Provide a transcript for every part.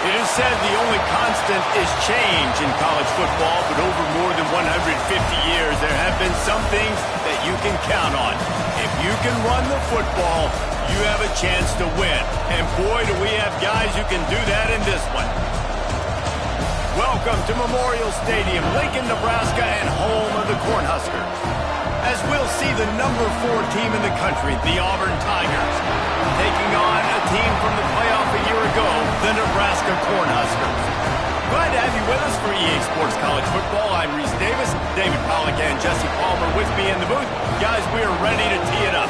It is said the only constant is change in college football, but over more than 150 years, there have been some things that you can count on. If you can run the football, you have a chance to win. And boy, do we have guys who can do that in this one. Welcome to Memorial Stadium, Lincoln, Nebraska, and home of the Cornhuskers. As we'll see the number 4 team in the country, the Auburn Tigers, taking on a team from the playoff a year ago, the Nebraska Cornhuskers. Glad to have you with us for EA Sports College Football. I'm Reese Davis, David Pollack and Jesse Palmer with me in the booth. Guys, we are ready to tee it up.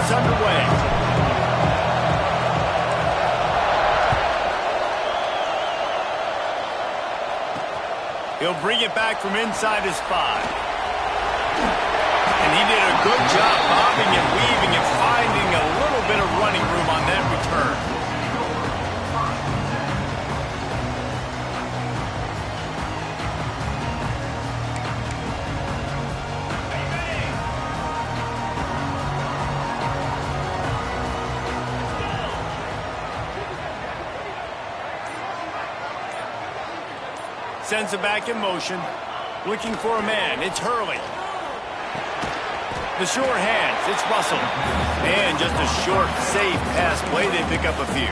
Underway. He'll bring it back from inside his 5. And he did a good job bobbing and weaving and finding a little bit of running room on that return. Sends it back in motion. Looking for a man. It's Hurley. The sure hands. It's Russell. And just a short, safe pass play. They pick up a few.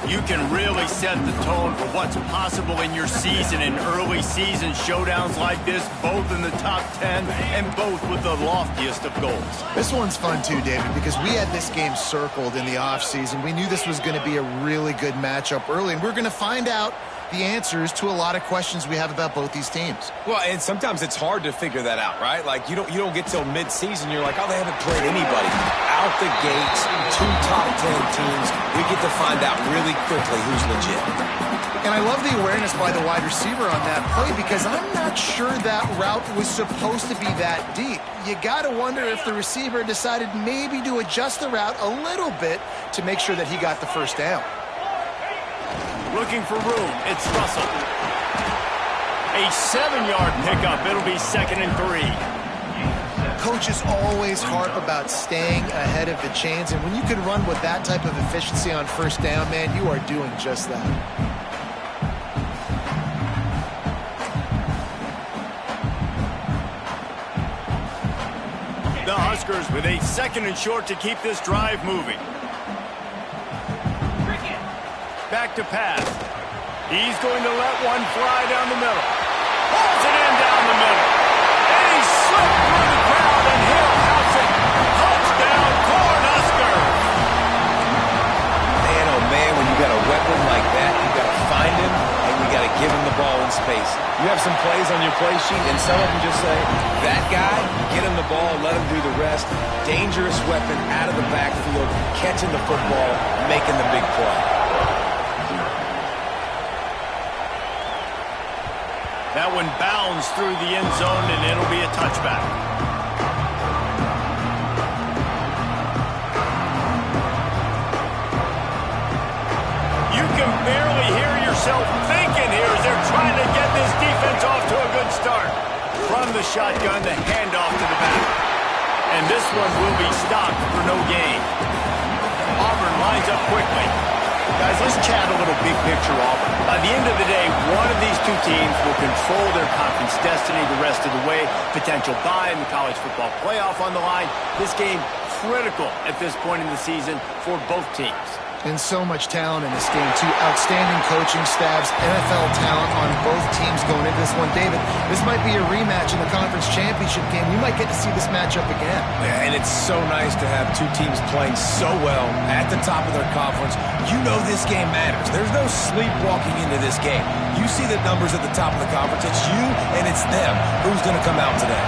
You can really set the tone for what's possible in your season in early season showdowns like this, both in the top 10 and both with the loftiest of goals. This one's fun too, David, because we had this game circled in the offseason. We knew this was going to be a really good matchup early, and we're going to find out the answers to a lot of questions we have about both these teams. Well, and sometimes it's hard to figure that out, right? Like, you don't get till mid-season, you're like, oh, they haven't played anybody. Out the gates, 2 top 10 teams, we get to find out really quickly who's legit. And I love the awareness by the wide receiver on that play, because I'm not sure that route was supposed to be that deep. You got to wonder if the receiver decided maybe to adjust the route a little bit to make sure that he got the first down. Looking for room. It's Russell. A 7-yard pickup. It'll be 2nd and 3. Coaches always harp about staying ahead of the chains, and when you can run with that type of efficiency on first down, man, you are doing just that. The Huskers with a 2nd and short to keep this drive moving. Back to pass. He's going to let one fly down the middle. Pulls it in down the middle. And he slipped through the crowd, and Hill house it. Touchdown, Cornhuskers. Man, oh man, when you got a weapon like that, you got to find him, and you got to give him the ball in space. You have some plays on your play sheet, and some of them just say, that guy, get him the ball, let him do the rest. Dangerous weapon out of the backfield, catching the football, making the big play. That one bounds through the end zone, and it'll be a touchback. You can barely hear yourself thinking here as they're trying to get this defense off to a good start. From the shotgun, the handoff to the back. And this one will be stopped for no gain. Auburn lines up quickly. Guys, let's chat a little big picture Auburn. By the end of the day, one of these two teams will control their conference destiny the rest of the way. Potential bye in the college football playoff on the line. This game critical at this point in the season for both teams. And so much talent in this game, too. Outstanding coaching staffs, NFL talent on both teams going into this one. David, this might be a rematch in the conference championship game. You might get to see this matchup again. Yeah, and it's so nice to have two teams playing so well at the top of their conference. You know this game matters. There's no sleepwalking into this game. You see the numbers at the top of the conference. It's you and it's them. Who's going to come out today?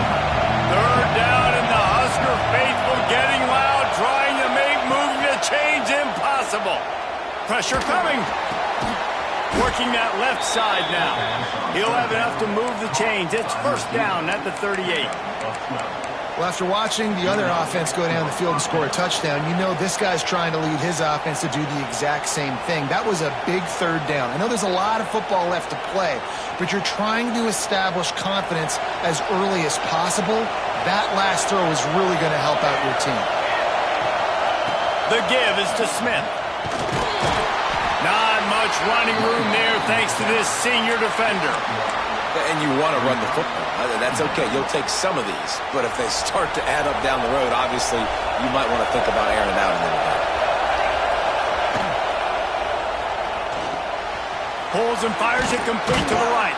3rd down, and the Husker faithful getting loud, trying to make moving the chains impossible. Pressure coming. Working that left side now. He'll have enough to move the chains. It's first down at the 38. Well, after watching the other offense go down the field and score a touchdown, you know this guy's trying to lead his offense to do the exact same thing. That was a big third down. I know there's a lot of football left to play, but you're trying to establish confidence as early as possible. That last throw is really going to help out your team. The give is to Smith. Not much running room there thanks to this senior defender. And you want to run the football. That's okay. You'll take some of these. But if they start to add up down the road, obviously, you might want to think about airing it out a little bit. Pulls and fires it complete to the right.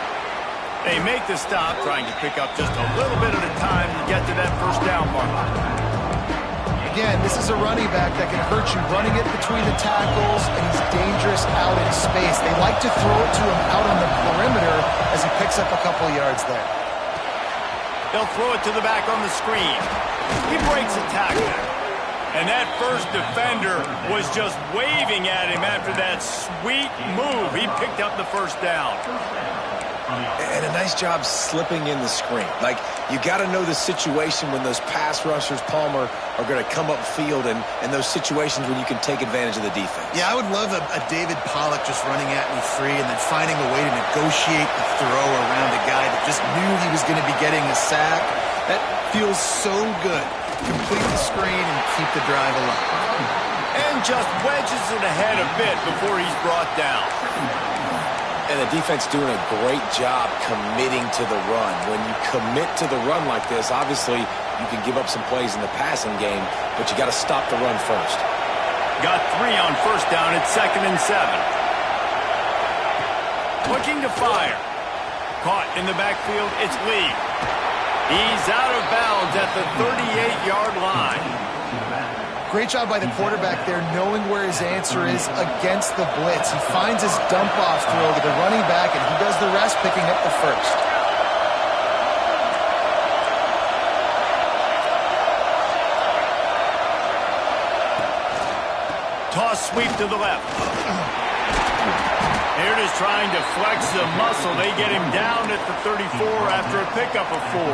They make the stop, trying to pick up just a little bit at a time to get to that first down mark. Again, this is a running back that can hurt you running it between the tackles, and he's dangerous out in space. They like to throw it to him out on the perimeter as he picks up a couple of yards there. They'll throw it to the back on the screen. He breaks a tackle. And that first defender was just waving at him after that sweet move. He picked up the first down. And a nice job slipping in the screen. Like, you got to know the situation when those pass rushers, Palmer, are going to come up field and those situations when you can take advantage of the defense. Yeah, I would love a David Pollock just running at me free and then finding a way to negotiate the throw around a guy that just knew he was going to be getting a sack. That feels so good. Complete the screen and keep the drive alive. And just wedges it ahead a bit before he's brought down. And the defense doing a great job committing to the run. When you commit to the run like this, obviously you can give up some plays in the passing game, but you got to stop the run first. Got 3 on first down at 2nd and 7. Looking to fire. Caught in the backfield, it's Lee. He's out of bounds at the 38-yard line. Great job by the quarterback there, knowing where his answer is against the blitz. He finds his dump-off throw to the running back, and he does the rest, picking up the first. Toss sweep to the left. Here it is trying to flex the muscle. They get him down at the 34 after a pickup of 4.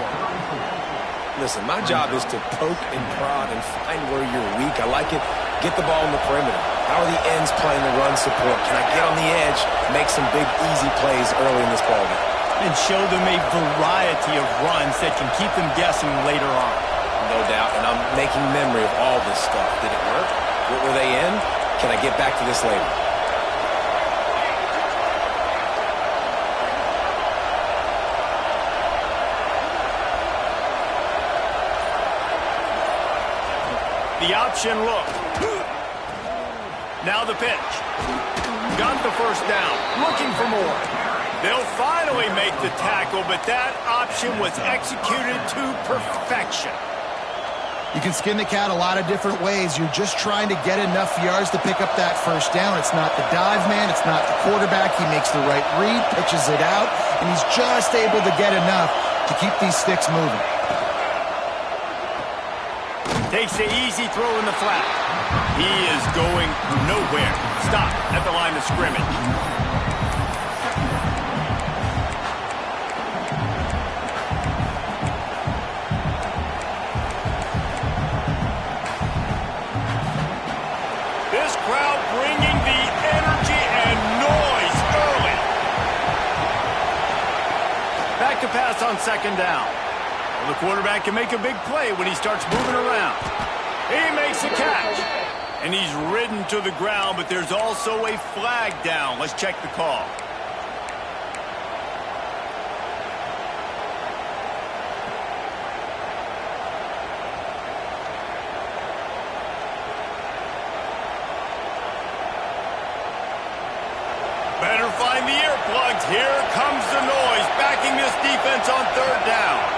Listen, my job is to poke and prod and find where you're weak. I like it. Get the ball in the perimeter. How are the ends playing the run support? Can I get on the edge, make some big, easy plays early in this ballgame? And show them a variety of runs that can keep them guessing later on. No doubt, and I'm making memory of all this stuff. Did it work? What were they in? Can I get back to this later? The option look. Now the pitch. Got the first down. Looking for more. They'll finally make the tackle, but that option was executed to perfection. You can skin the cat a lot of different ways. You're just trying to get enough yards to pick up that first down. It's not the dive man. It's not the quarterback. He makes the right read, pitches it out, and he's just able to get enough to keep these sticks moving. Takes the easy throw in the flat. He is going nowhere. Stop at the line of scrimmage. This crowd bringing the energy and noise early. Back to pass on 2nd down. The quarterback can make a big play when he starts moving around. He makes a catch. And he's ridden to the ground, but there's also a flag down. Let's check the call. Better find the earplugs. Here comes the noise, backing this defense on 3rd down.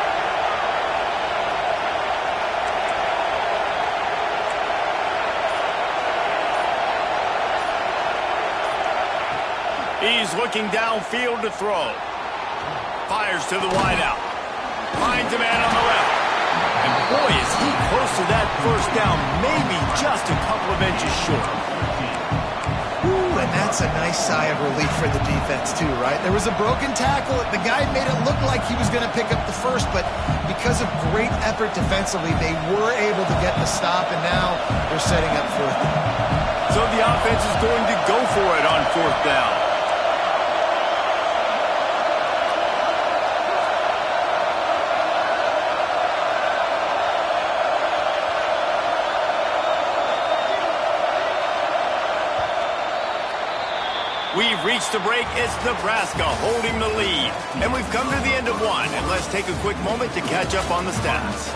He's looking downfield to throw. Fires to the wideout. Finds a man on the left. And boy, is he close to that first down, maybe just a couple of inches short. Ooh, and that's a nice sigh of relief for the defense too, right? There was a broken tackle. The guy made it look like he was going to pick up the first, but because of great effort defensively, they were able to get the stop, and now they're setting up fourth down. So the offense is going to go for it on fourth down. We've reached the break. It's Nebraska holding the lead. And we've come to the end of one. And let's take a quick moment to catch up on the stats.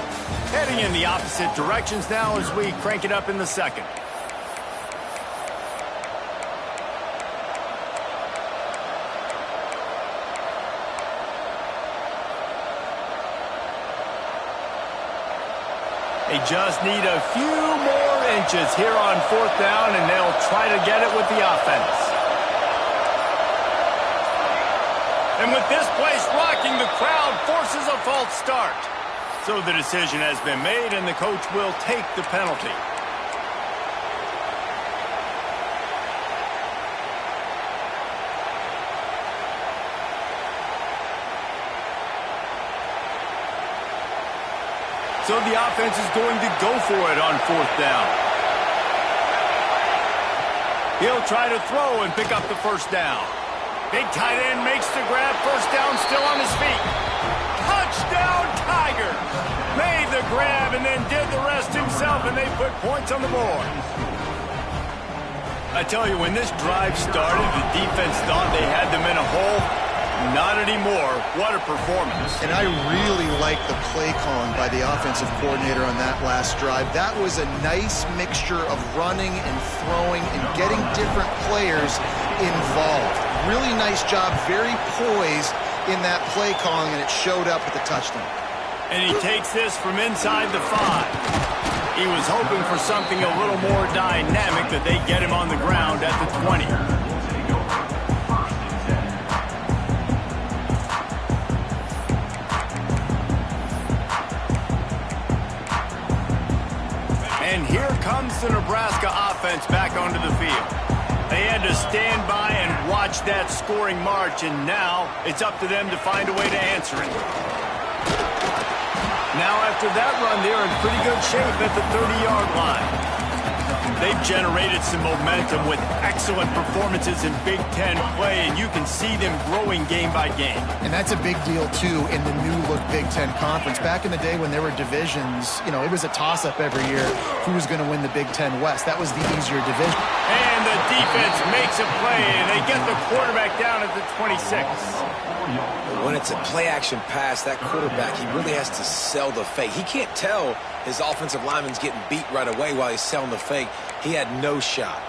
Heading in the opposite directions now as we crank it up in the second. They just need a few more inches here on fourth down, and they'll try to get it with the offense. And with this place rocking, the crowd forces a false start. So the decision has been made, and the coach will take the penalty. So the offense is going to go for it on fourth down. He'll try to throw and pick up the first down. Big tight end makes the grab. First down, still on his feet. Touchdown, Tigers! Made the grab and then did the rest himself, and they put points on the board. I tell you, when this drive started, the defense thought they had them in a hole. Not anymore. What a performance. And I really like the play calling by the offensive coordinator on that last drive. That was a nice mixture of running and throwing and getting different players involved. Really nice job, very poised in that play calling, and it showed up with the touchdown. And he takes this from inside the 5. He was hoping for something a little more dynamic, that they get him on the ground at the 20. And here comes the Nebraska offense back onto the field. They had to stand by and watch that scoring march, and now it's up to them to find a way to answer it. Now, after that run, they're in pretty good shape at the 30-yard line. They've generated some momentum with excellent performances in Big Ten play, and you can see them growing game by game. And that's a big deal, too, in the new-look Big Ten Conference. Back in the day when there were divisions, you know, it was a toss-up every year who was going to win the Big Ten West. That was the easier division. And the defense makes a play, and they get the quarterback down at the 26. When it's a play-action pass, that quarterback, he really has to sell the fake. He can't tell his offensive lineman's getting beat right away while he's selling the fake. He had no shot.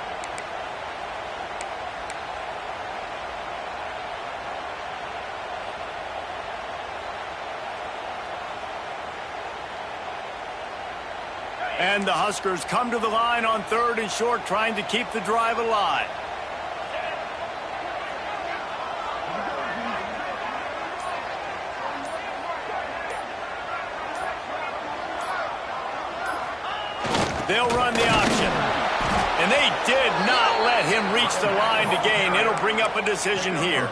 And the Huskers come to the line on 3rd and short, trying to keep the drive alive. They'll run the option. And they did not let him reach the line to gain. It'll bring up a decision here.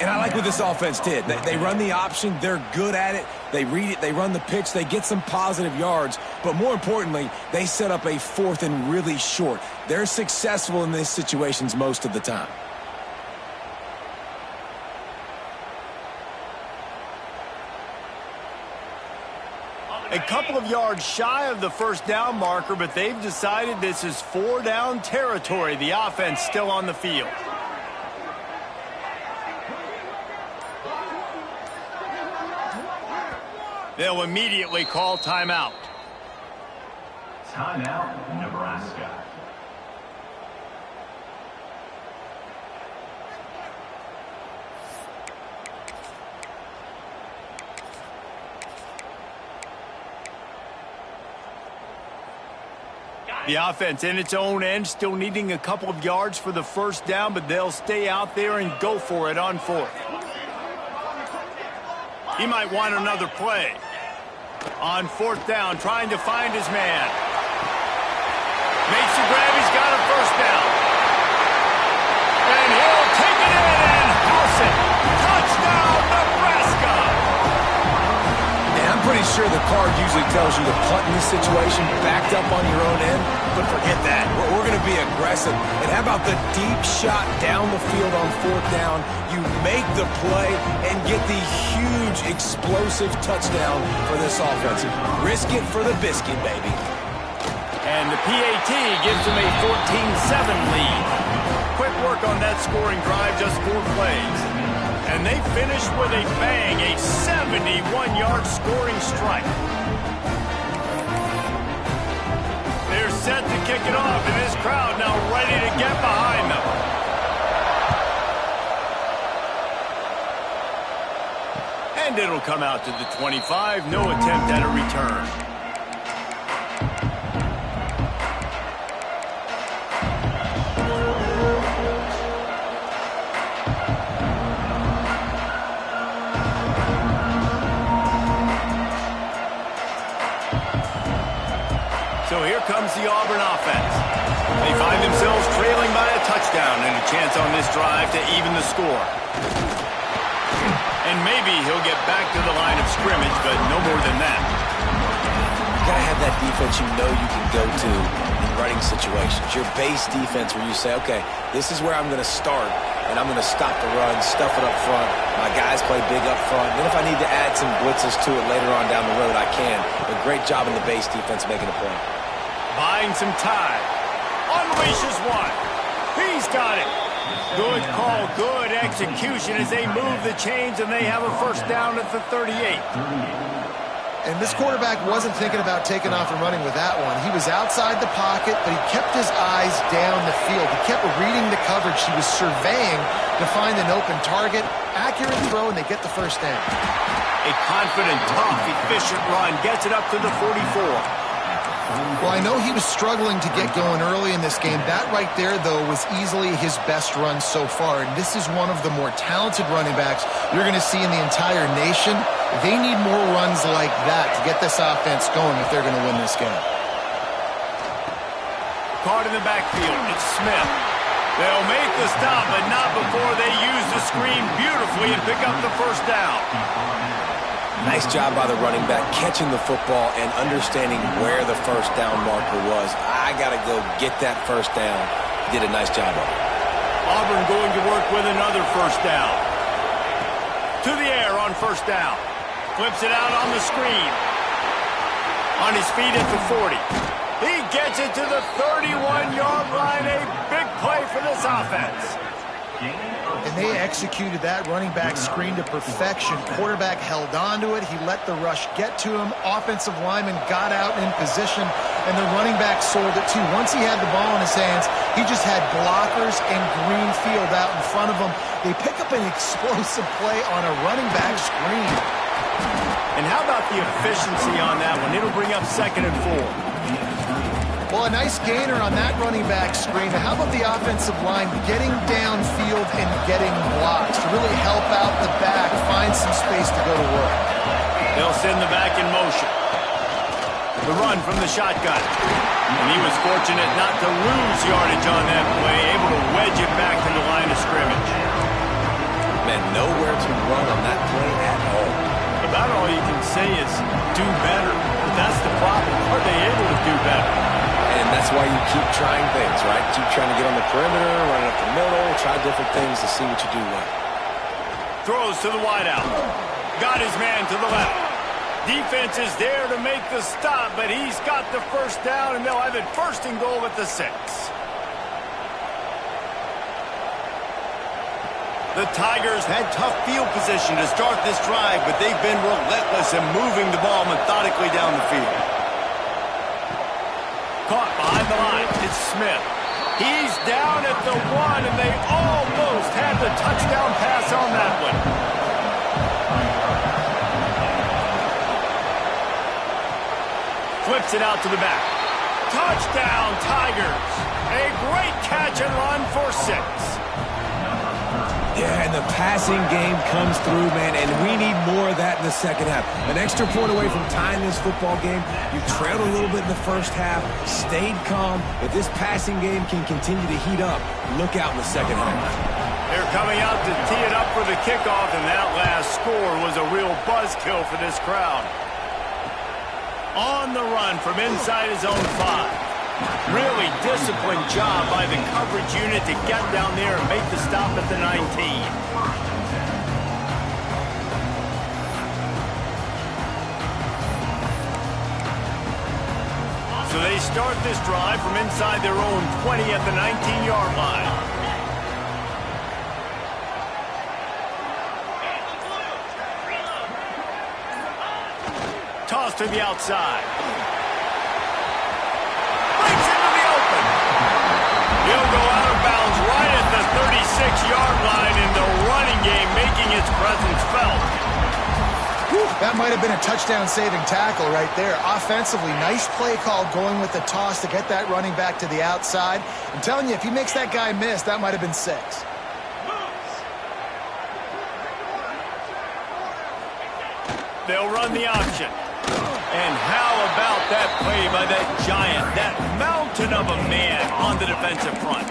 And I like what this offense did. They run the option. They're good at it. They read it. They run the pitch. They get some positive yards. But more importantly, they set up a 4th and really short. They're successful in these situations most of the time. A couple of yards shy of the first down marker, but they've decided this is 4-down territory. The offense still on the field. They'll immediately call timeout. Timeout, Nebraska. The offense in its own end, still needing a couple of yards for the first down, but they'll stay out there and go for it on 4th. He might want another play. On 4th down, trying to find his man. Makes the grab, he's got a first down. pretty sure the card usually tells you to punt in this situation, backed up on your own end, but forget that. We're going to be aggressive. And how about the deep shot down the field on 4th down? You make the play and get the huge explosive touchdown for this offense. Risk it for the biscuit, baby. And the PAT gives them a 14-7 lead. Quick work on that scoring drive, just 4 plays. And they finished with a bang, a 71-yard scoring strike. They're set to kick it off, and this crowd now ready to get behind them. And it'll come out to the 25. No attempt at a return. So here comes the Auburn offense. They find themselves trailing by a touchdown and a chance on this drive to even the score. And maybe he'll get back to the line of scrimmage, but no more than that. You gotta have that defense you know you can go to in running situations. Your base defense where you say, okay, this is where I'm going to start, and I'm going to stop the run, stuff it up front. My guys play big up front. And then if I need to add some blitzes to it later on down the road, I can. But great job in the base defense making a play. Buying some time. Unleashes one. He's got it. Good call, good execution as they move the chains and they have a first down at the 38. And this quarterback wasn't thinking about taking off and running with that one. He was outside the pocket, but he kept his eyes down the field. He kept reading the coverage. He was surveying to find an open target. Accurate throw, and they get the first down. A confident, tough, efficient run gets it up to the 44. Well, I know he was struggling to get going early in this game. That right there, though, was easily his best run so far. And this is one of the more talented running backs you're going to see in the entire nation. They need more runs like that to get this offense going if they're going to win this game. Caught in the backfield. It's Smith. They'll make the stop, but not before they use the screen beautifully and pick up the first down. Nice job by the running back catching the football and understanding where the first down marker was. I got to go get that first down. He did a nice job of it. Auburn going to work with another first down. To the air on first down. Flips it out on the screen. On his feet at the 40. He gets it to the 31-yard line. A big play for this offense. And they executed that running back screen to perfection. Quarterback held on to it. He let the rush get to him. Offensive lineman got out in position, and the running back sold it too. Once he had the ball in his hands, he just had blockers and green field out in front of him. They pick up an explosive play on a running back screen. And how about the efficiency on that one? It'll bring up 2nd and 4. Well, a nice gainer on that running back screen. How about the offensive line getting downfield and getting blocks to really help out the back, find some space to go to work? They'll send the back in motion. The run from the shotgun. And he was fortunate not to lose yardage on that play, able to wedge it back to the line of scrimmage. Man, nowhere to run on that play at all. About all you can say is do better. But that's the problem. Are they able to do better? And that's why you keep trying things, right? Keep trying to get on the perimeter, run up the middle, try different things to see what you do well. Throws to the wideout. Got his man to the left. Defense is there to make the stop, but he's got the first down, and they'll have it 1st and goal at the 6. The Tigers had tough field position to start this drive, but they've been relentless in moving the ball methodically down the field. Caught behind the line. It's Smith. He's down at the 1, and they almost had the touchdown pass on that one. Flips it out to the back. Touchdown, Tigers. A great catch and run for 6. Yeah, and the passing game comes through, man, and we need more of that in the second half. An extra point away from tying this football game. You trailed a little bit in the first half, stayed calm. If this passing game can continue to heat up, look out in the second half. They're coming out to tee it up for the kickoff, and that last score was a real buzzkill for this crowd. On the run from inside his own 5. Really disciplined job by the coverage unit to get down there and make the stop at the 19. So they start this drive from inside their own 20 at the 19-yard line. Toss to the outside. Breaks into the open. He'll go out of bounds right at the 36-yard line in the running game, making its presence felt. That might have been a touchdown-saving tackle right there. Offensively, nice play call going with the toss to get that running back to the outside. I'm telling you, if he makes that guy miss, that might have been 6. They'll run the option. And how about that play by that giant, that mountain of a man on the defensive front?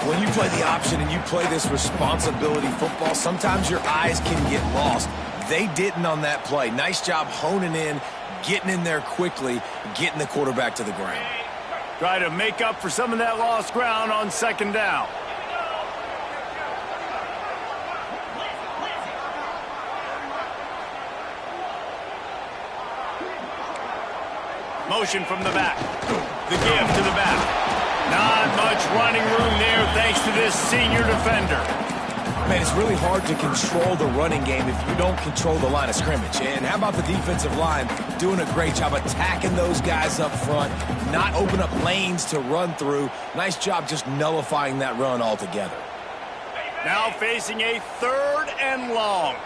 When you play the option and you play this responsibility football, sometimes your eyes can get lost. They didn't on that play. Nice job honing in, getting in there quickly, getting the quarterback to the ground. Try to make up for some of that lost ground on second down. Motion from the back. The give to the back. Not much running room there thanks to this senior defender. Man, it's really hard to control the running game if you don't control the line of scrimmage. And how about the defensive line doing a great job attacking those guys up front, not open up lanes to run through. Nice job just nullifying that run altogether. Now facing a 3rd and long.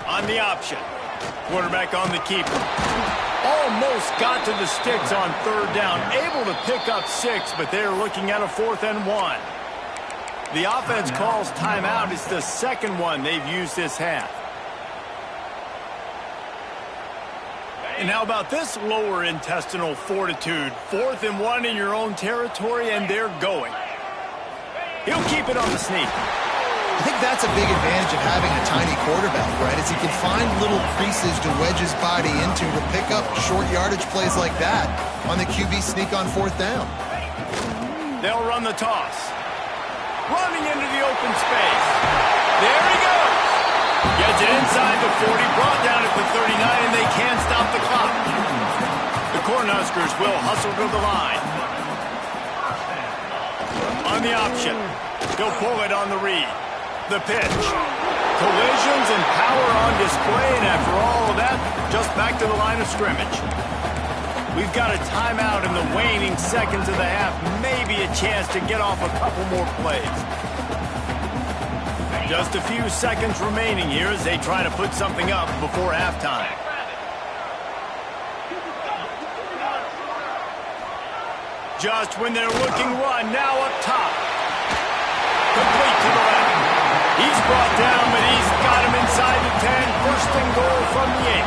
On the option. Quarterback on the keeper. Almost got to the sticks on 3rd down. Able to pick up 6, but they're looking at a 4th and 1. The offense calls timeout. It's the 2nd one they've used this half. And how about this lower intestinal fortitude? 4th and 1 in your own territory, and they're going. He'll keep it on the sneak. I think that's a big advantage of having a tiny quarterback, right? Is he can find little creases to wedge his body into to pick up short yardage plays like that on the QB sneak on 4th down. They'll run the toss. Running into the open space. There he goes. Gets it inside the 40, brought down at the 39, and they can't stop the clock. The Cornhuskers will hustle to the line. On the option. He'll pull it on the read. The pitch. Collisions and power on display, and after all of that, just back to the line of scrimmage. We've got a timeout in the waning seconds of the half. Maybe a chance to get off a couple more plays. Just a few seconds remaining here as they try to put something up before halftime. Just when they're looking run, now up top. Complete to the left. He's brought down, but he's got him inside the 10. 1st and goal from the 8.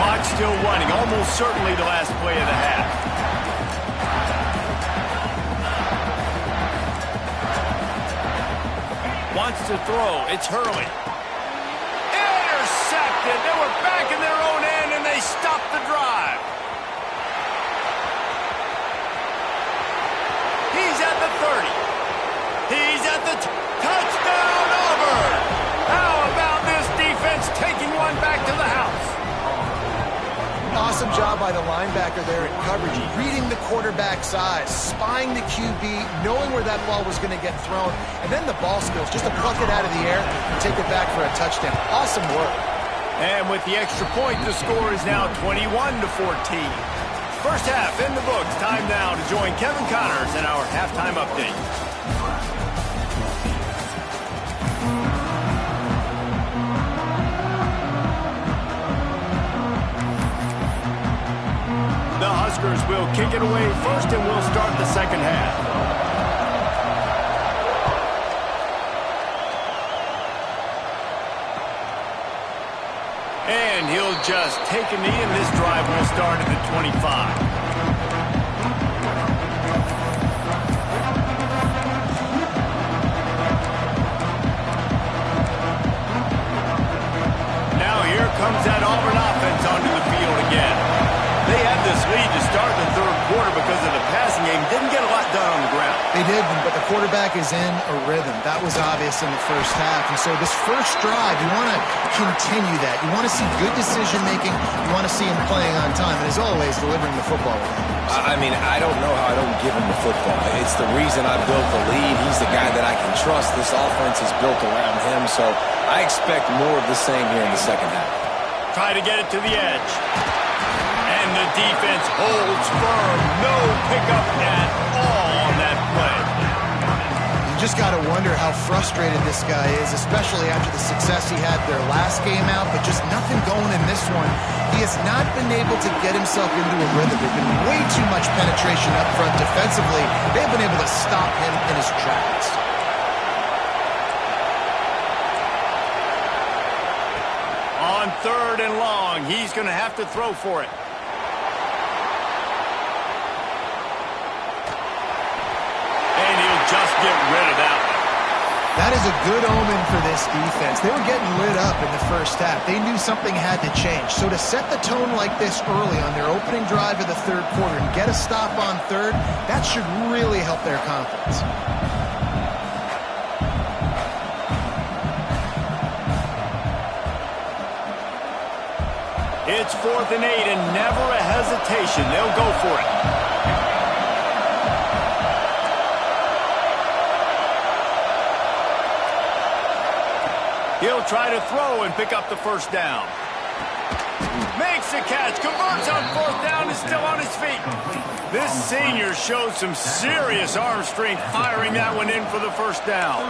Clock still running, almost certainly the last play of the half. Wants to throw. It's Hurley. Intercepted. They were back in their own end, and they stopped the drive. He's at the 30. He's at the touchdown, Auburn. How about this defense taking one back to the house? Awesome job by the linebacker there in coverage, reading the quarterback's eyes, spying the QB, knowing where that ball was going to get thrown, and then the ball skills, just to pluck it out of the air and take it back for a touchdown. Awesome work. And with the extra point, the score is now 21-14. First half in the books. Time now to join Kevin Connors in our halftime update. The Huskers will kick it away first, and we'll start the second half. And he'll just take a knee, and this drive will start at the 25. hid them, but the quarterback is in a rhythm. That was obvious in the first half. And so this first drive, you want to continue that. You want to see good decision-making. You want to see him playing on time. And as always, delivering the football. I mean, I don't know how I don't give him the football. It's the reason I built the lead. He's the guy that I can trust. This offense is built around him. So I expect more of the same here in the second half. Try to get it to the edge. And the defense holds firm. No pickup at all on that play. You just got to wonder how frustrated this guy is, especially after the success he had their last game out, but just nothing going in this one. He has not been able to get himself into a rhythm. There's been way too much penetration up front defensively. They've been able to stop him in his tracks. On 3rd and long, he's going to have to throw for it. And he'll just get rid of that one. That is a good omen for this defense. They were getting lit up in the first half. They knew something had to change. So to set the tone like this early on their opening drive of the third quarter and get a stop on third, that should really help their confidence. It's 4th and 8 and never a hesitation. They'll go for it. He'll try to throw and pick up the first down. Makes the catch, converts on 4th down, is still on his feet. This senior showed some serious arm strength firing that one in for the first down.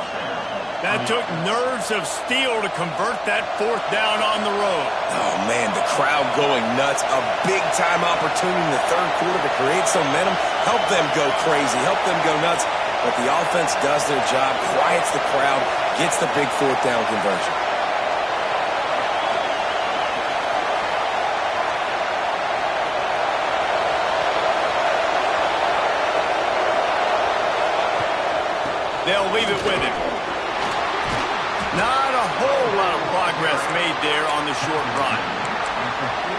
That took nerves of steel to convert that 4th down on the road. Oh, man, the crowd going nuts. A big-time opportunity in the third quarter to create some momentum. Help them go crazy. Help them go nuts. But the offense does their job, quiets the crowd, gets the big 4th down conversion. They'll leave it with him. Not a whole lot of progress made there on the short run.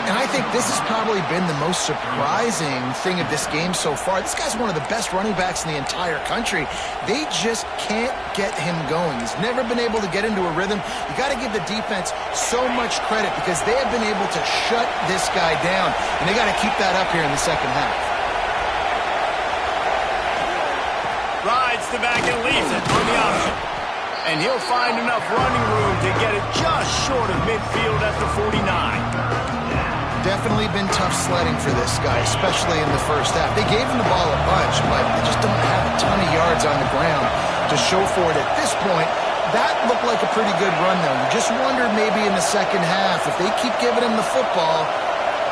And I think this has probably been the most surprising thing of this game so far. This guy's one of the best running backs in the entire country. They just can't get him going. He's never been able to get into a rhythm. You got to give the defense so much credit because they have been able to shut this guy down. And they got to keep that up here in the second half. Rides the back and leaves it on the option. And he'll find enough running room to get it just short of midfield at the 49. Definitely been tough sledding for this guy, especially in the first half. They gave him the ball a bunch, but they just don't have a ton of yards on the ground to show for it at this point. That looked like a pretty good run, though. You just wondered maybe in the second half, if they keep giving him the football,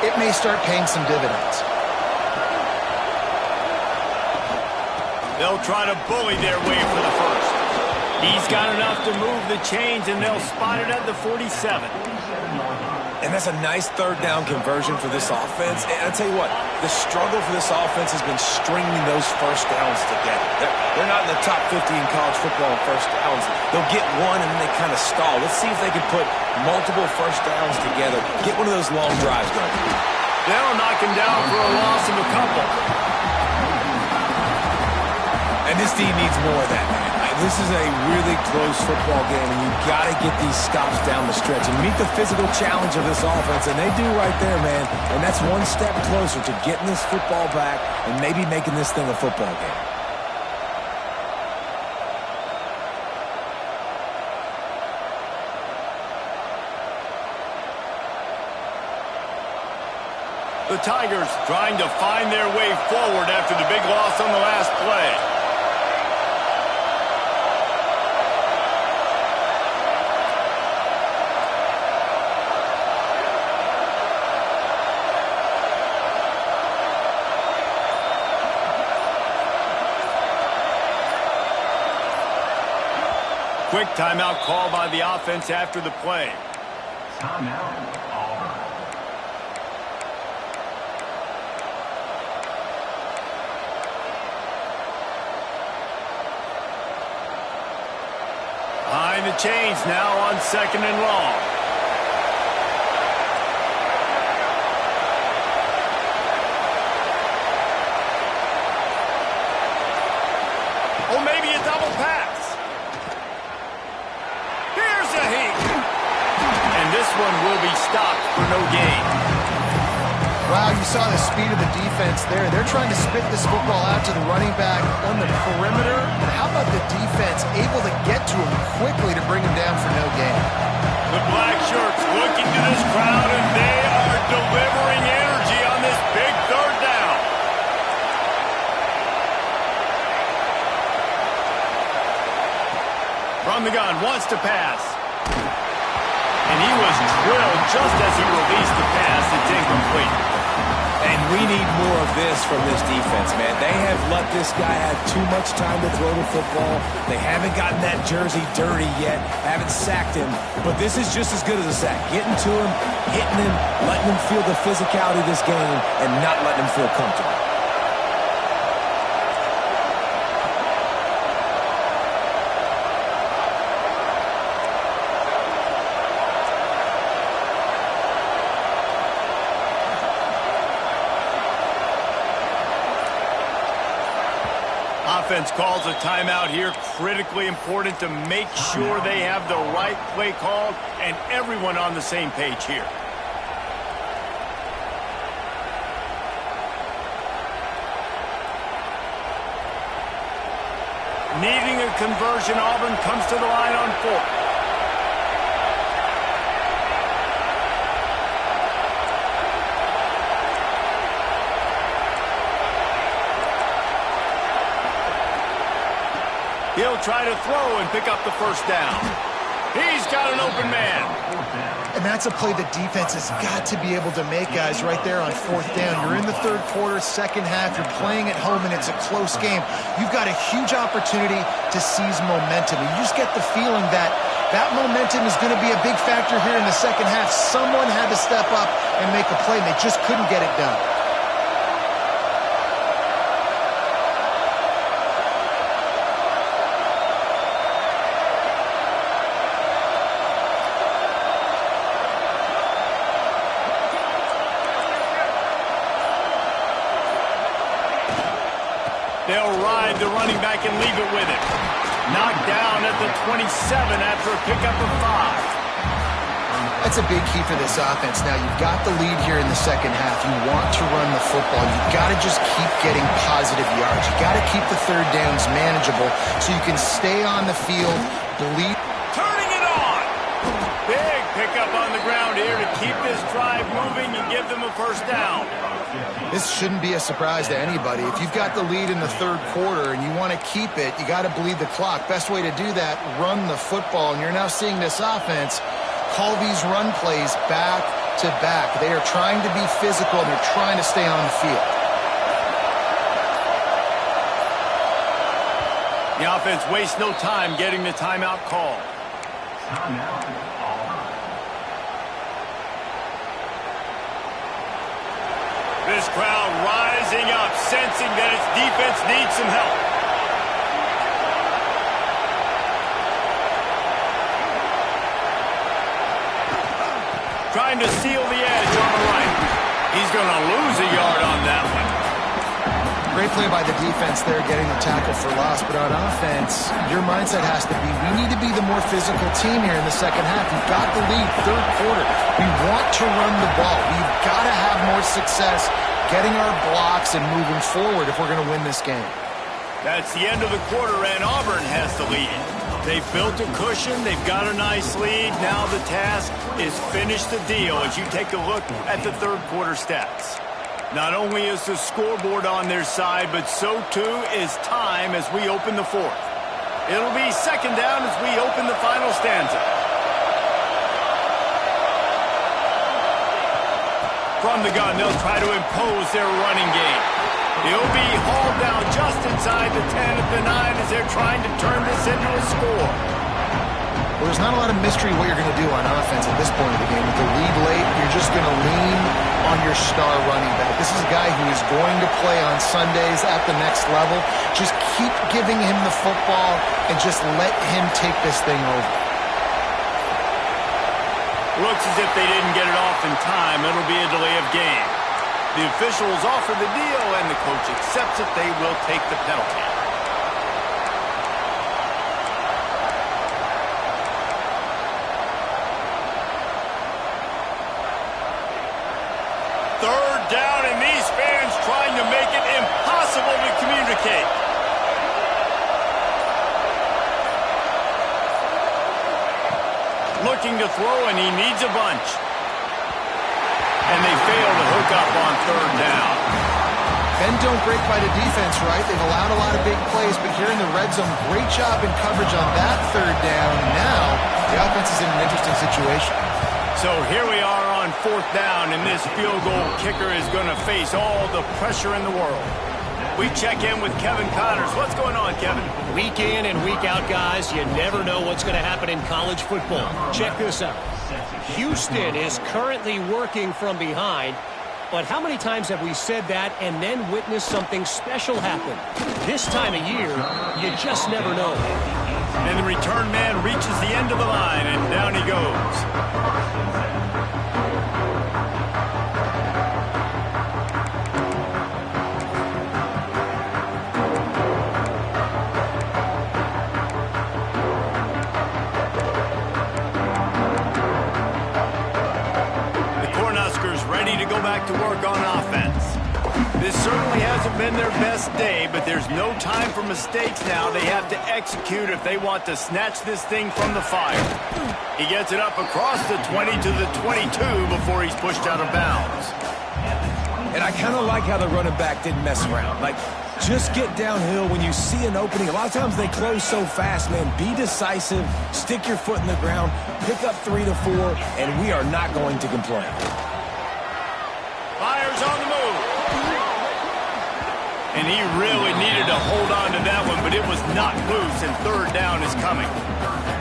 it may start paying some dividends. They'll try to bully their way for the first. He's got enough to move the chains, and they'll spot it at the 47. And that's a nice 3rd down conversion for this offense. And I'll tell you what, the struggle for this offense has been stringing those first downs together. They're not in the top 50 in college football in first downs. They'll get one and then they kind of stall. Let's see if they can put multiple first downs together. Get one of those long drives going. They'll knock him down for a loss of a couple. And this team needs more of that, man. This is a really close football game, and you've got to get these stops down the stretch and meet the physical challenge of this offense, and they do right there, man. And that's one step closer to getting this football back and maybe making this thing a football game. The Tigers trying to find their way forward after the big loss on the last play. Quick timeout call by the offense after the play. Timeout, Auburn. Behind the chains now on 2nd and long. stopped for no gain. Wow, you saw the speed of the defense there. They're trying to spit this football out to the running back on the perimeter. And how about the defense able to get to him quickly to bring him down for no gain? The black shirts looking to this crowd, and they are delivering energy on this big third down. From the gun, wants to pass. And he was drilled just as he released the pass. It's incomplete. And we need more of this from this defense, man. They have let this guy have too much time to throw the football. They haven't gotten that jersey dirty yet, haven't sacked him. But this is just as good as a sack. Getting to him, hitting him, letting him feel the physicality of this game, and not letting him feel comfortable. Offense calls a timeout here. Critically important to make sure they have the right play called and everyone on the same page here. Needing a conversion, Auburn comes to the line on fourth. He'll try to throw and pick up the first down. He's got an open man. And that's a play the defense has got to be able to make, guys, right there on fourth down. You're in the third quarter, second half. You're playing at home, and it's a close game. You've got a huge opportunity to seize momentum. And you just get the feeling that that momentum is going to be a big factor here in the second half. Someone had to step up and make a play, and they just couldn't get it done. They'll ride the running back and leave it with him. Knocked down at the 27 after a pickup of 5. That's a big key for this offense. Now, you've got the lead here in the second half. You want to run the football. You've got to just keep getting positive yards. You've got to keep the third downs manageable so you can stay on the field, believe. Turning it on. Big pickup on the ground here to keep this drive moving and give them a first down. This shouldn't be a surprise to anybody. If you've got the lead in the third quarter and you want to keep it, you got to bleed the clock. Best way to do that, run the football. And you're now seeing this offense call these run plays back to back. They are trying to be physical, and they're trying to stay on the field. The offense wastes no time getting the timeout call. Timeout, Auburn. This crowd rising up, sensing that its defense needs some help. Trying to seal the edge on the right. He's going to lose a yard on that one. Great play by the defense there, getting the tackle for loss. But on offense, your mindset has to be, we need to be the more physical team here in the second half. We've got the lead, third quarter. We want to run the ball. We've got to have more success getting our blocks and moving forward if we're going to win this game. That's the end of the quarter, and Auburn has the lead. They've built a cushion. They've got a nice lead. Now the task is finish the deal as you take a look at the third quarter stats. Not only is the scoreboard on their side, but so too is time as we open the fourth. It'll be second down as we open the final stanza. From the gun, they'll try to impose their running game. He'll be hauled down just inside the 10 at the 9 as they're trying to turn this into a score. Well, there's not a lot of mystery what you're going to do on offense at this point of the game. With the lead late, you're just going to lean on your star running back. This is a guy who is going to play on Sundays at the next level. Just keep giving him the football and just let him take this thing over. Looks as if they didn't get it off in time. It'll be a delay of game. The officials offer the deal, and the coach accepts it. They will take the penalty. looking to throw, and he needs a bunch. And they fail to hook up on third down. Bend don't break by the defense, right? They've allowed a lot of big plays, but here in the red zone, great job in coverage on that third down. Now, the offense is in an interesting situation. So here we are on fourth down, and this field goal kicker is going to face all the pressure in the world. We check in with Kevin Connors. What's going on, Kevin? Week in and week out, guys, you never know what's going to happen in college football. Check this out. Houston is currently working from behind, but how many times have we said that and then witnessed something special happen? This time of year, you just never know. And the return man reaches the end of the line, and down he goes. Ready to go back to work on offense. This certainly hasn't been their best day, but there's no time for mistakes now. They have to execute if they want to snatch this thing from the fire. He gets it up across the 20 to the 22 before he's pushed out of bounds. And I kind of like how the running back didn't mess around. Like, just get downhill when you see an opening. A lot of times they close so fast, man. Be decisive, stick your foot in the ground, pick up 3 to 4, and we are not going to complain. Fires on the move. And he really needed to hold on to that one, but it was not loose, and third down is coming.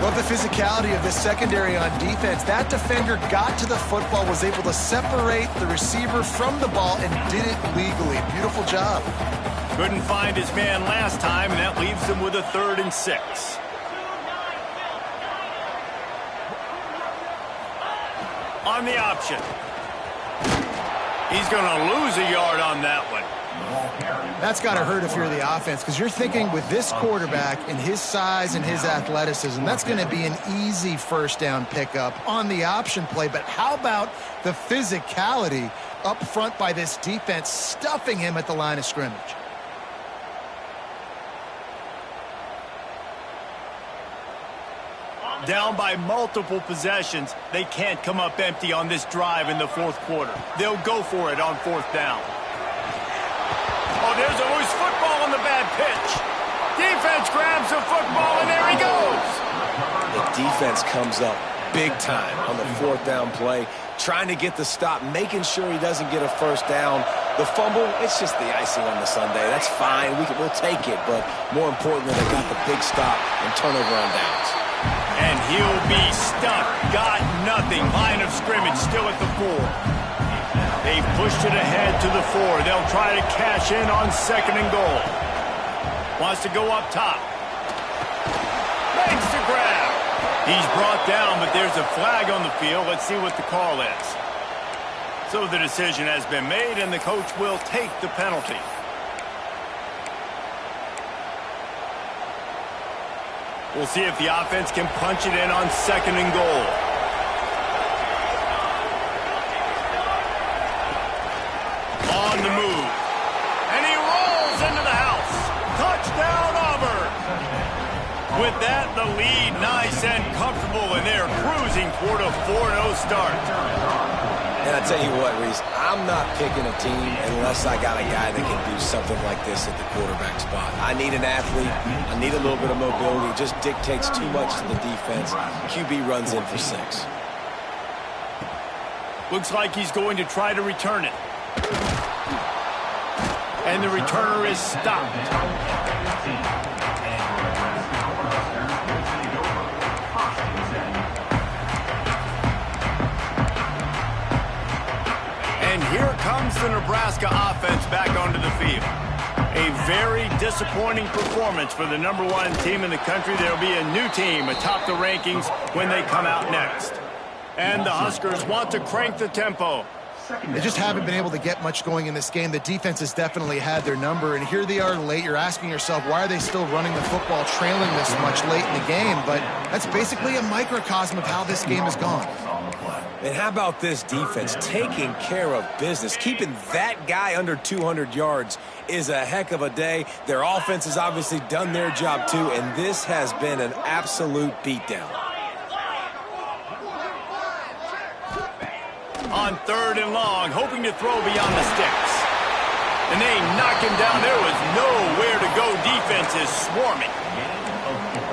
Love the physicality of this secondary on defense. That defender got to the football, was able to separate the receiver from the ball, and did it legally. Beautiful job. Couldn't find his man last time, and that leaves him with a 3rd and 6. On the option. He's going to lose a yard on that one. That's got to hurt if you're the offense, because you're thinking with this quarterback and his size and his athleticism, that's going to be an easy first down pickup on the option play. But how about the physicality up front by this defense, stuffing him at the line of scrimmage? Down by multiple possessions, they can't come up empty on this drive in the fourth quarter. They'll go for it on fourth down. Oh, there's a loose football on the bad pitch. Defense grabs the football, and there he goes. The defense comes up big time on the fourth down play, trying to get the stop, making sure he doesn't get a first down. The fumble, it's just the icing on the sundae. That's fine. We'll take it, but more importantly, they got the big stop and turnover on downs. And he'll be stuck. Got nothing. Line of scrimmage still at the 4. They've pushed it ahead to the 4. They'll try to cash in on 2nd and goal. Wants to go up top. Makes the grab. He's brought down, but there's a flag on the field. Let's see what the call is. So the decision has been made, and the coach will take the penalty. We'll see if the offense can punch it in on 2nd and goal. On the move. And he rolls into the house. Touchdown, Auburn. With that, the lead nice and comfortable, and they're cruising toward a 4-0 start. And I tell you what, Reese, I'm not picking a team unless I got a guy that can do something like this at the quarterback spot. I need an athlete. I need a little bit of mobility. It just dictates too much to the defense. QB runs in for 6. Looks like he's going to try to return it. And the returner is stopped. And here comes the Nebraska offense back onto the field. A very disappointing performance for the #1 team in the country. There'll be a new team atop the rankings when they come out next. And the Huskers want to crank the tempo. They just haven't been able to get much going in this game. The defense has definitely had their number, and here they are late. You're asking yourself, why are they still running the football, trailing this much late in the game? But that's basically a microcosm of how this game has gone. And how about this defense taking care of business? Keeping that guy under 200 yards is a heck of a day. Their offense has obviously done their job too, and this has been an absolute beatdown. On 3rd and long, hoping to throw beyond the sticks. And they knock him down. There was nowhere to go. Defense is swarming.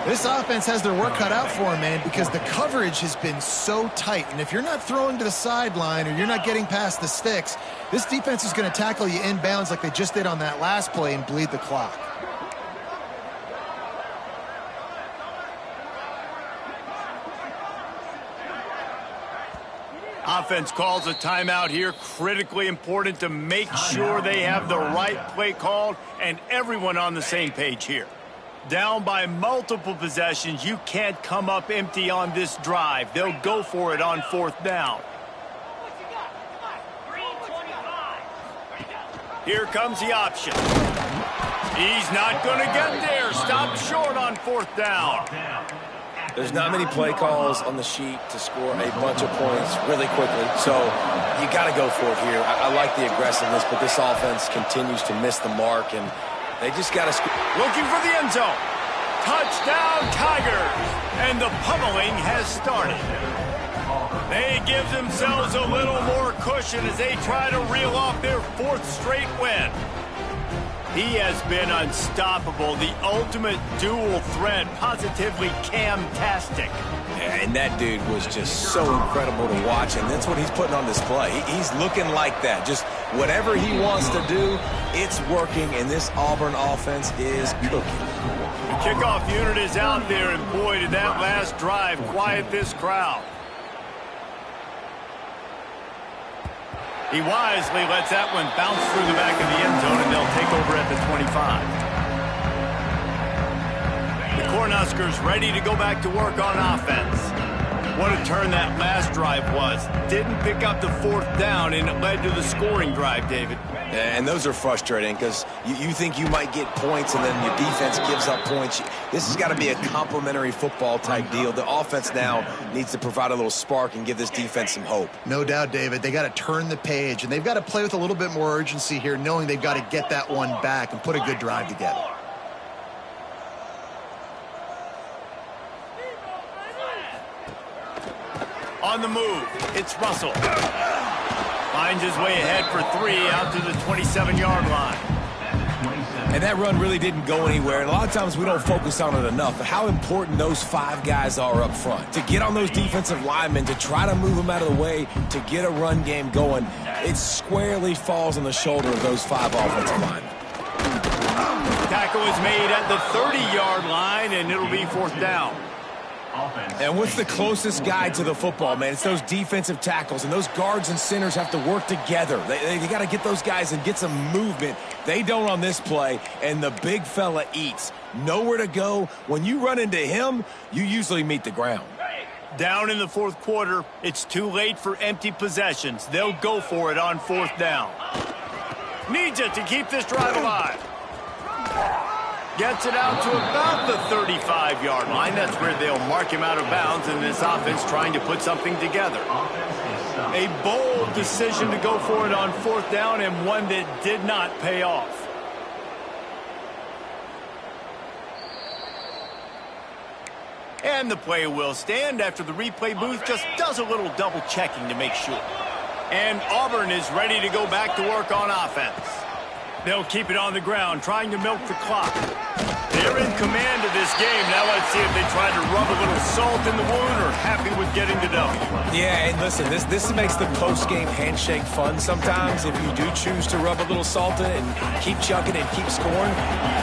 This offense has their work cut out for them, man, because the coverage has been so tight. And if you're not throwing to the sideline or you're not getting past the sticks, this defense is going to tackle you inbounds like they just did on that last play and bleed the clock. Offense calls a timeout here. Critically important to make sure they have the right play called and everyone on the same page here. Down by multiple possessions, you can't come up empty on this drive. They'll go for it on 4th down. Here comes the option. He's not going to get there. Stopped short on 4th down. There's not many play calls on the sheet to score a bunch of points really quickly, so you got to go for it here. I like the aggressiveness, but this offense continues to miss the mark, and they just got to score. Looking for the end zone. Touchdown, Tigers. And the pummeling has started. They give themselves a little more cushion as they try to reel off their 4th straight win. He has been unstoppable, the ultimate dual threat, positively Cam-tastic. And that dude was just so incredible to watch, and that's what he's putting on display. He's looking like that. Just whatever he wants to do, it's working, and this Auburn offense is cooking. The kickoff unit is out there, and boy, did that last drive quiet this crowd. He wisely lets that one bounce through the back of the end zone, and they'll take over at the 25. The Cornhuskers ready to go back to work on offense. What a turn that last drive was. Didn't pick up the 4th down, and it led to the scoring drive, David. And those are frustrating because you think you might get points and then your defense gives up points. This has got to be a complementary football type deal. The offense now needs to provide a little spark and give this defense some hope. No doubt, David. They got to turn the page, and they've got to play with a little bit more urgency here, knowing they've got to get that one back and put a good drive together. On the move, it's Russell. Finds his way ahead for 3 out to the 27-yard line. And that run really didn't go anywhere. And a lot of times we don't focus on it enough. But how important those 5 guys are up front. To get on those defensive linemen, to try to move them out of the way, to get a run game going, it squarely falls on the shoulder of those 5 offensive linemen. Tackle is made at the 30-yard line, and it'll be 4th down. And what's the closest guy to the football, man? It's those defensive tackles, and those guards and centers have to work together. They got to get those guys and get some movement. They don't on this play, and the big fella eats. Nowhere to go. When you run into him, you usually meet the ground. Down in the 4th quarter, it's too late for empty possessions. They'll go for it on 4th down. Needs it to keep this drive alive. Gets it out to about the 35-yard line. That's where they'll mark him out of bounds, and this offense trying to put something together. A bold decision to go for it on 4th down, and one that did not pay off. And the play will stand after the replay booth just does a little double checking to make sure. And Auburn is ready to go back to work on offense. They'll keep it on the ground, trying to milk the clock. They're in command of this game. Now let's see if they try to rub a little salt in the wound or happy with getting the W. Yeah, and listen, this makes the post-game handshake fun sometimes. If you do choose to rub a little salt in it and keep chugging and keep scoring,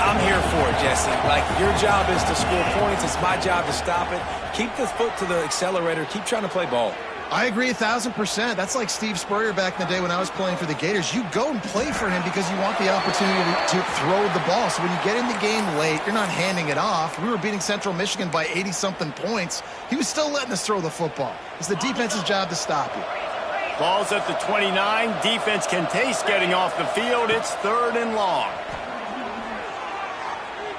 I'm here for it, Jesse. Like, your job is to score points. It's my job to stop it. Keep the foot to the accelerator. Keep trying to play ball. I agree 1,000%. That's like Steve Spurrier back in the day when I was playing for the Gators. You go and play for him because you want the opportunity to throw the ball. So when you get in the game late, you're not handing it off. We were beating Central Michigan by 80-something points. He was still letting us throw the football. It's the defense's job to stop you. Ball's at the 29. Defense can taste getting off the field. It's 3rd and long.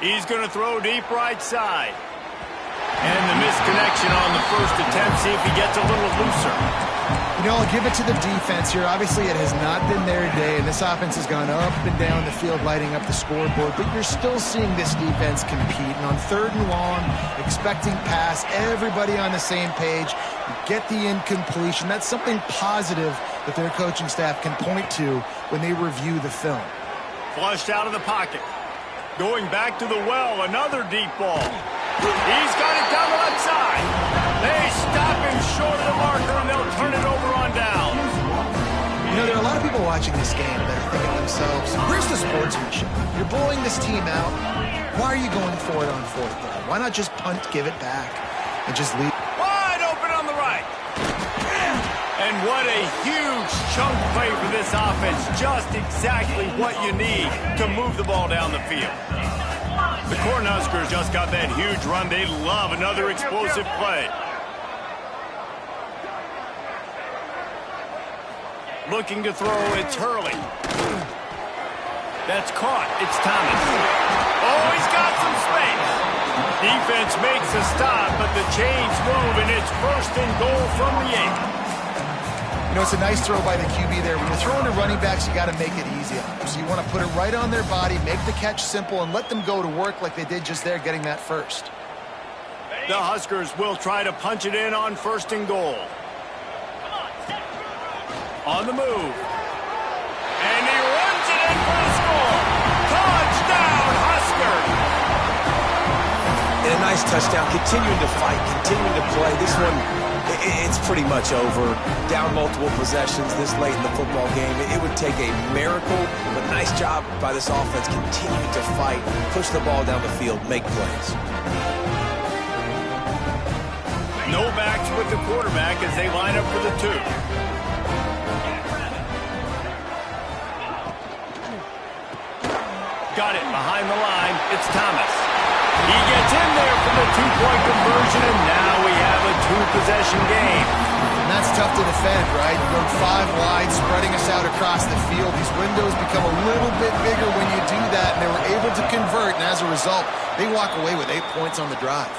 He's going to throw deep right side. And the misconnection on the first attempt. See if he gets a little looser. You know, I'll give it to the defense here. Obviously, it has not been their day, and this offense has gone up and down the field, lighting up the scoreboard, but you're still seeing this defense compete. And on 3rd and long, expecting pass, everybody on the same page, you get the incompletion. That's something positive that their coaching staff can point to when they review the film. Flushed out of the pocket. Going back to the well, another deep ball. He's got it down the left side. They stop him short of the marker, and they'll turn it over on down. You know, there are a lot of people watching this game that are thinking to themselves, where's the sportsmanship? You're blowing this team out. Why are you going for it on 4th down? Why not just punt, give it back, and just leave? Wide open on the right. And what a huge chunk play for this offense. Just exactly what you need to move the ball down the field. The Cornhuskers just got that huge run. They love another explosive play. Looking to throw, it's Hurley. That's caught. It's Thomas. Oh, he's got some space. Defense makes a stop, but the chains move, and it's 1st and goal from the 8. You know, it's a nice throw by the QB there. When you're throwing to running backs, you got to make it easy on them. So you want to put it right on their body, make the catch simple, and let them go to work like they did just there, getting that first. The Huskers will try to punch it in on 1st and goal. On the move. And he runs it in for the score. Touchdown, Huskers! And a nice touchdown. Continuing to fight, continuing to play. This one, it's pretty much over. Down multiple possessions this late in the football game. It would take a miracle, but nice job by this offense continuing to fight, push the ball down the field, make plays. No backs with the quarterback as they line up for the 2. Got it behind the line. It's Thomas. He gets in there for the 2-point conversion, and now we have a 2-possession game. And that's tough to defend, right? You're going 5 wide, spreading us out across the field. These windows become a little bit bigger when you do that, and they were able to convert, and as a result, they walk away with 8 points on the drive.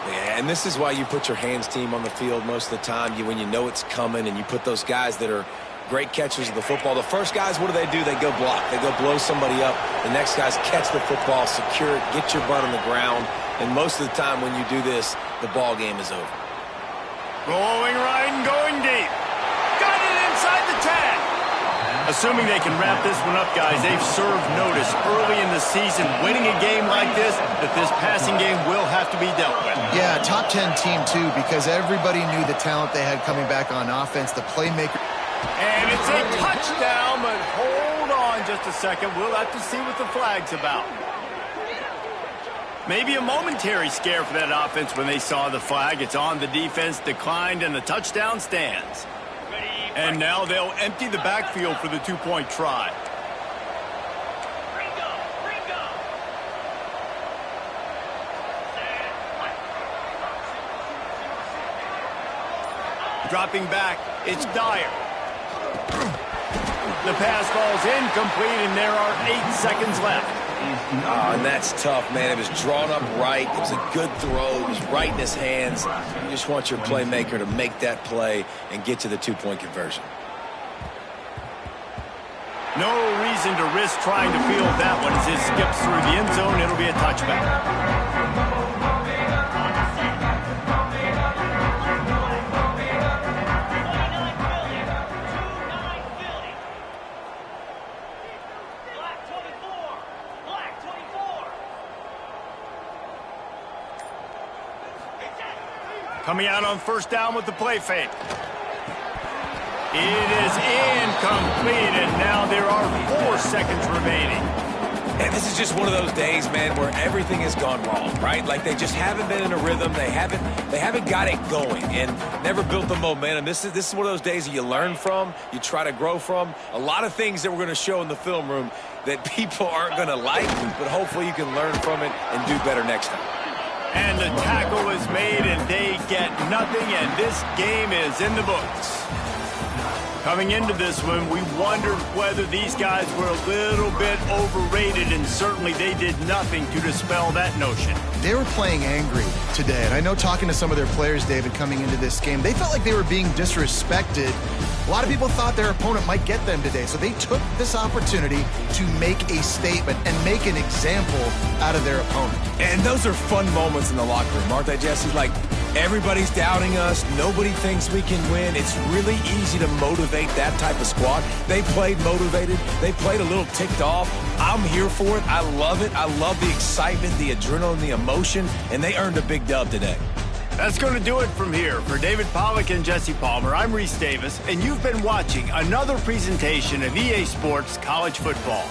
Yeah, and this is why you put your hands team on the field most of the time. When you know it's coming, and you put those guys that are great catchers of the football. The first guys, what do? They go block. They go blow somebody up. The next guys catch the football, secure it, get your butt on the ground. And most of the time when you do this, the ball game is over. Rolling right and going deep. Got it inside the 10. Assuming they can wrap this one up, guys, they've served notice early in the season, winning a game like this, that this passing game will have to be dealt with. Yeah, top 10 team, too, because everybody knew the talent they had coming back on offense, the playmaker. And it's a touchdown, but hold on just a second. We'll have to see what the flag's about. Maybe a momentary scare for that offense when they saw the flag. It's on, the defense declined, and the touchdown stands. And now they'll empty the backfield for the 2-point try. Dropping back, it's Dyer. The pass falls incomplete, and there are 8 seconds left. And that's tough, man. It was drawn up right. It was a good throw. It was right in his hands. You just want your playmaker to make that play and get to the 2-point conversion. No reason to risk trying to field that one. As it skips through the end zone, it'll be a touchback. Coming out on 1st down with the play fake. It is incomplete, and now there are 4 seconds remaining. And this is just one of those days, man, where everything has gone wrong, right? Like they just haven't been in a rhythm. They haven't got it going and never built the momentum. This is one of those days that you learn from, you try to grow from. A lot of things that we're going to show in the film room that people aren't going to like, but hopefully you can learn from it and do better next time. And the tackle is made, and they get nothing, and this game is in the books. Coming into this one, we wondered whether these guys were a little bit overrated, and certainly they did nothing to dispel that notion. They were playing angry today, and I know talking to some of their players, David, coming into this game, they felt like they were being disrespected. A lot of people thought their opponent might get them today, so they took this opportunity to make a statement and make an example out of their opponent. And those are fun moments in the locker room, aren't they, Jesse? Like, everybody's doubting us. Nobody thinks we can win. It's really easy to motivate that type of squad. They played motivated. They played a little ticked off. I'm here for it. I love it. I love the excitement, the adrenaline, the emotion, and they earned a big dub today. That's going to do it from here. For David Pollack and Jesse Palmer, I'm Reese Davis, and you've been watching another presentation of EA Sports College Football.